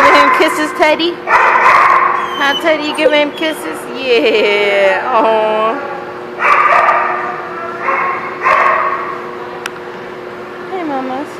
giving him kisses, Teddy? Huh, Teddy, you giving him kisses? Yeah. Oh. Hey, mamas.